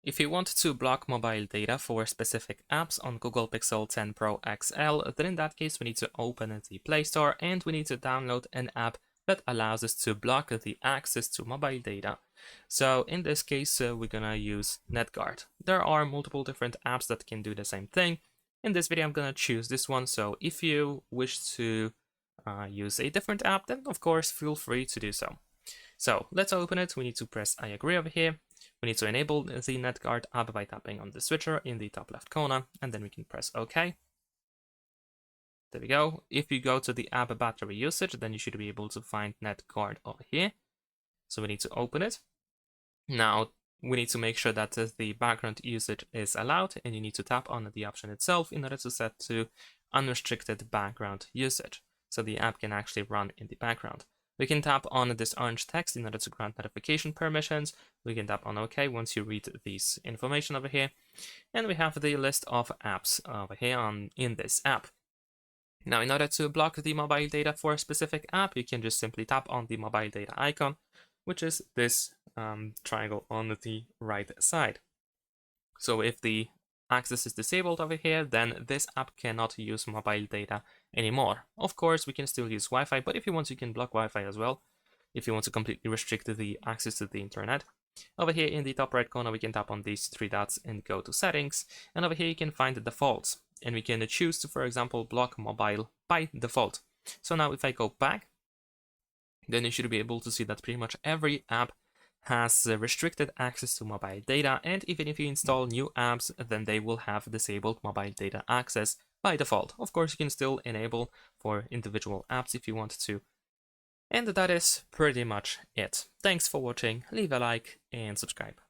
If you want to block mobile data for specific apps on Google Pixel 10 Pro XL, then in that case we need to open the Play Store and we need to download an app that allows us to block the access to mobile data. So in this case, we're gonna use NetGuard. There are multiple different apps that can do the same thing. In this video, I'm gonna choose this one. So if you wish to use a different app, then of course feel free to do so. So let's open it. We need to press I agree over here. We need to enable the NetGuard app by tapping on the switcher in the top left corner, and then we can press OK. There we go. If you go to the app battery usage, then you should be able to find NetGuard over here. So we need to open it. Now, we need to make sure that the background usage is allowed, and you need to tap on the option itself in order to set to unrestricted background usage, so the app can actually run in the background. We can tap on this orange text in order to grant notification permissions. We can tap on OK once you read this information over here. And we have the list of apps over here in this app. Now, in order to block the mobile data for a specific app, you can just simply tap on the mobile data icon, which is this triangle on the right side. So if the access is disabled over here, then this app cannot use mobile data anymore. Of course, we can still use Wi-Fi, but if you want, you can block Wi-Fi as well, if you want to completely restrict the access to the internet. Over here in the top right corner, we can tap on these three dots and go to settings, and over here you can find the defaults, and we can choose to, for example, block mobile by default. So now if I go back, then you should be able to see that pretty much every app has restricted access to mobile data, and even if you install new apps, then they will have disabled mobile data access by default. Of course, you can still enable for individual apps if you want to. And that is pretty much it. Thanks for watching, leave a like and subscribe.